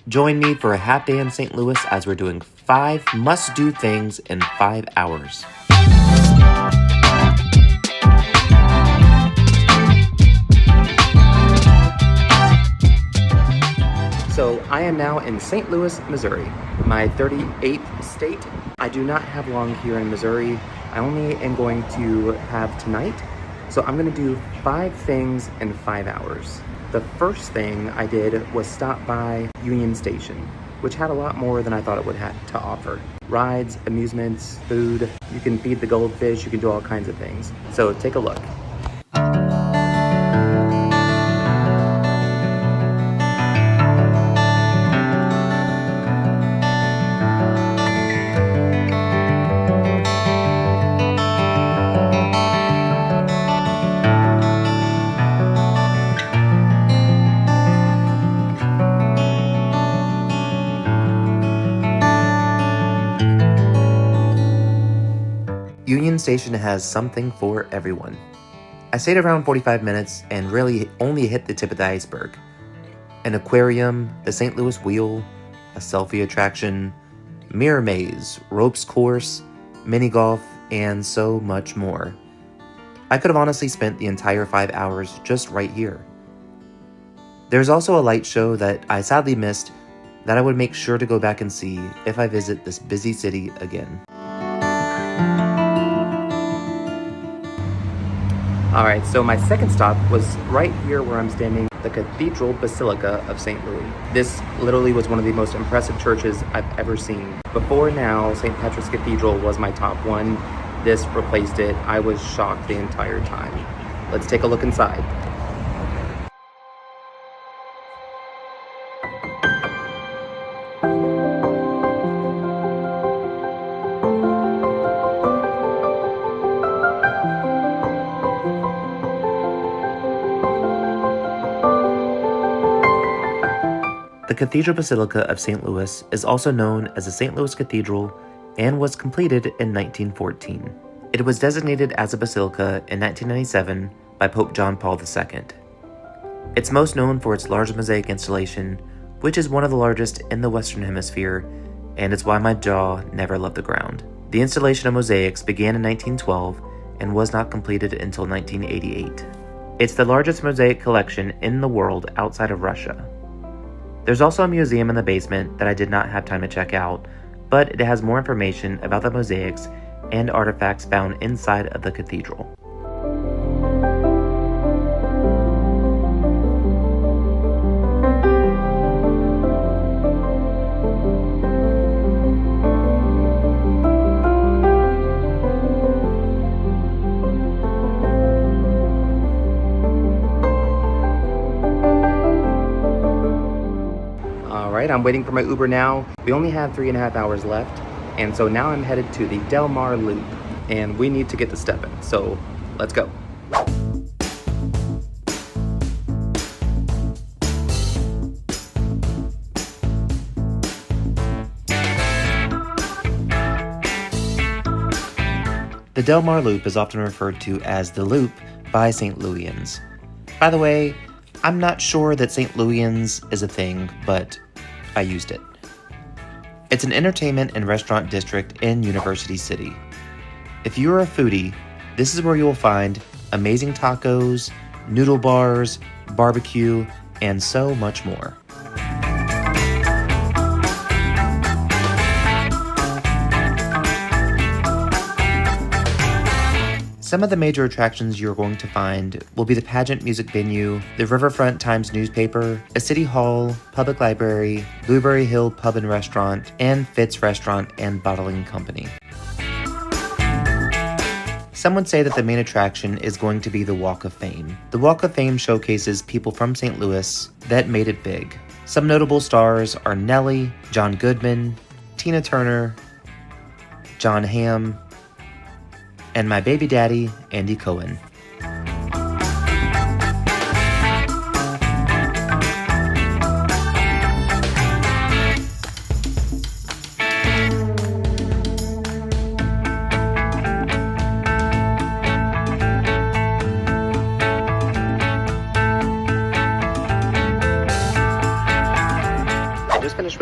Join me for a half day in St. Louis as we're doing 5 must-do things in 5 hours. So I am now in St. Louis, Missouri, my 38th state. I do not have long here in Missouri. I only am going to have tonight. So I'm gonna do 5 things in 5 hours. The first thing I did was stop by Union Station, which had a lot more than I thought it would have to offer. Rides, amusements, food, you can feed the goldfish, you can do all kinds of things. So take a look. Union Station has something for everyone. I stayed around 45 minutes and really only hit the tip of the iceberg. An aquarium, the St. Louis Wheel, a selfie attraction, mirror maze, ropes course, mini golf, and so much more. I could have honestly spent the entire 5 hours just right here. There's also a light show that I sadly missed that I would make sure to go back and see if I visit this busy city again. Alright, so my second stop was right here where I'm standing, the Cathedral Basilica of St. Louis. This literally was one of the most impressive churches I've ever seen. Before now, St. Petrus Cathedral was my top one. This replaced it. I was shocked the entire time. Let's take a look inside. The Cathedral Basilica of St. Louis is also known as the St. Louis Cathedral and was completed in 1914. It was designated as a basilica in 1997 by Pope John Paul II. It's most known for its large mosaic installation, which is one of the largest in the Western Hemisphere, and it's why my jaw never left the ground. The installation of mosaics began in 1912 and was not completed until 1988. It's the largest mosaic collection in the world outside of Russia. There's also a museum in the basement that I did not have time to check out, but it has more information about the mosaics and artifacts found inside of the cathedral. I'm waiting for my Uber now. We only have 3.5 hours left, and so now I'm headed to the Del Mar Loop, and we need to get to Steppen, so let's go. The Del Mar Loop is often referred to as the Loop by St. Louisans. By the way, I'm not sure that St. Louisans is a thing, but I used it. It's an entertainment and restaurant district in University City. If you're a foodie, this is where you'll find amazing tacos, noodle bars, barbecue, and so much more. Some of the major attractions you're going to find will be the Pageant Music Venue, the Riverfront Times newspaper, a city hall, public library, Blueberry Hill Pub and Restaurant, and Fitz Restaurant and Bottling Company. Some would say that the main attraction is going to be the Walk of Fame. The Walk of Fame showcases people from St. Louis that made it big. Some notable stars are Nelly, John Goodman, Tina Turner, John Hamm, and my baby daddy, Andy Cohen.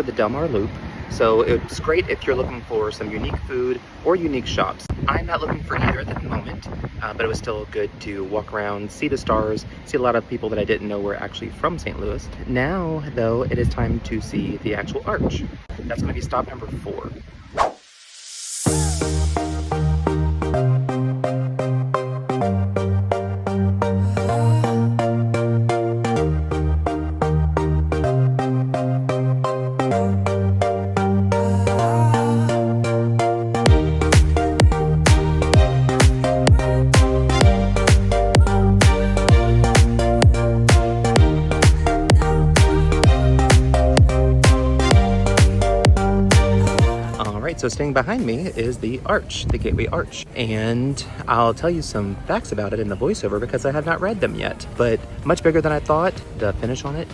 of the Del Mar Loop, so it's great if you're looking for some unique food or unique shops. I'm not looking for either at the moment, but it was still good to walk around, see the stars, see a lot of people that I didn't know were actually from St. Louis. Now, though, it is time to see the actual arch. That's going to be stop number 4. So staying behind me is the arch, the Gateway Arch. And I'll tell you some facts about it in the voiceover because I have not read them yet. But much bigger than I thought. The finish on it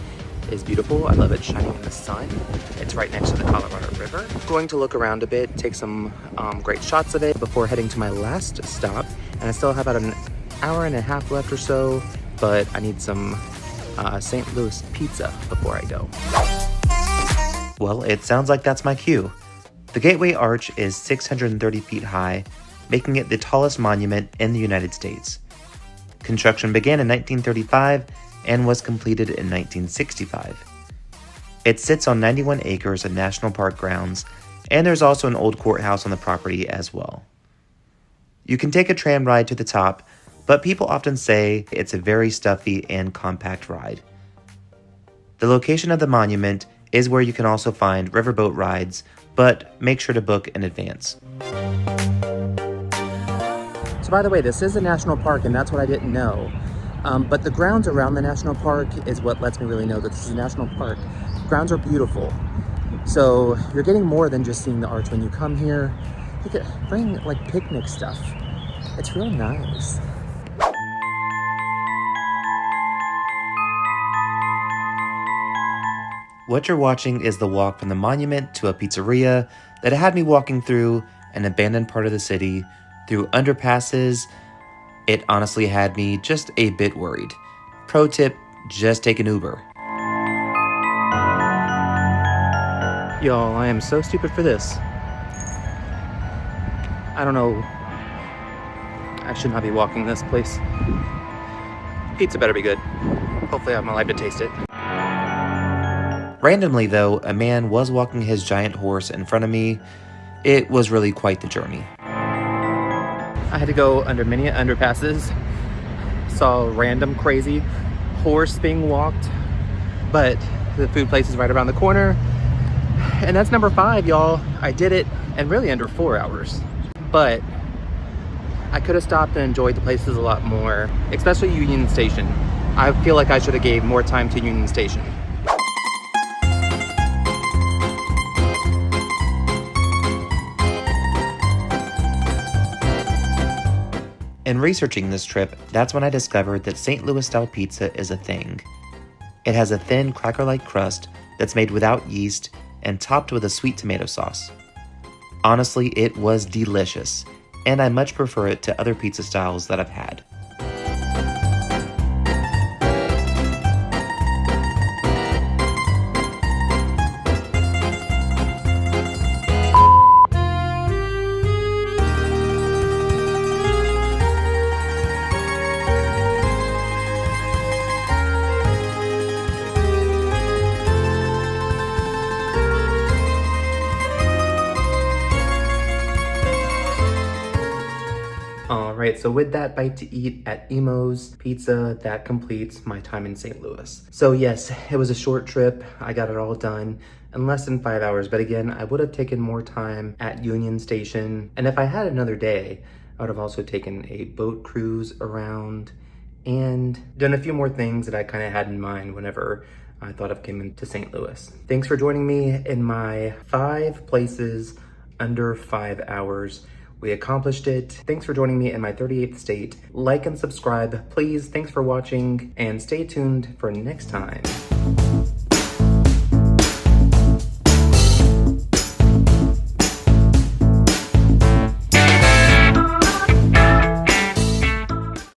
is beautiful. I love it shining in the sun. It's right next to the Colorado River. Going to look around a bit, take some great shots of it before heading to my last stop. And I still have about an hour and a half left or so, but I need some St. Louis pizza before I go. Well, it sounds like that's my cue. The Gateway Arch is 630 feet high, making it the tallest monument in the United States. Construction began in 1935 and was completed in 1965. It sits on 91 acres of national park grounds, and there's also an old courthouse on the property as well. You can take a tram ride to the top, but people often say it's a very stuffy and compact ride. The location of the monument is where you can also find riverboat rides, but make sure to book in advance. So by the way, this is a national park, and that's what I didn't know. But the grounds around the national park is what lets me really know that this is a national park. Grounds are beautiful. So you're getting more than just seeing the arch when you come here. You can bring like picnic stuff. It's real nice. What you're watching is the walk from the monument to a pizzeria that had me walking through an abandoned part of the city, through underpasses. It honestly had me just a bit worried. Pro tip, just take an Uber. Y'all, I am so stupid for this. I don't know. I should not be walking this place. Pizza better be good. Hopefully I have my life to taste it. Randomly, though, a man was walking his giant horse in front of me. It was really quite the journey. I had to go under many underpasses. Saw a random crazy horse being walked, but the food place is right around the corner. And that's number 5, y'all. I did it in really under 4 hours. But I could have stopped and enjoyed the places a lot more, especially Union Station. I feel like I should have gave more time to Union Station. In researching this trip, that's when I discovered that St. Louis-style pizza is a thing. It has a thin, cracker-like crust that's made without yeast and topped with a sweet tomato sauce. Honestly, it was delicious, and I much prefer it to other pizza styles that I've had. Alright, so with that bite to eat at Emo's Pizza, that completes my time in St. Louis. So yes, it was a short trip. I got it all done in less than 5 hours, but again, I would have taken more time at Union Station. And if I had another day, I would have also taken a boat cruise around and done a few more things that I kind of had in mind whenever I thought of coming to St. Louis. Thanks for joining me in my 5 places under 5 hours. We accomplished it. Thanks for joining me in my 38th state. Like and subscribe, please. Thanks for watching, and stay tuned for next time.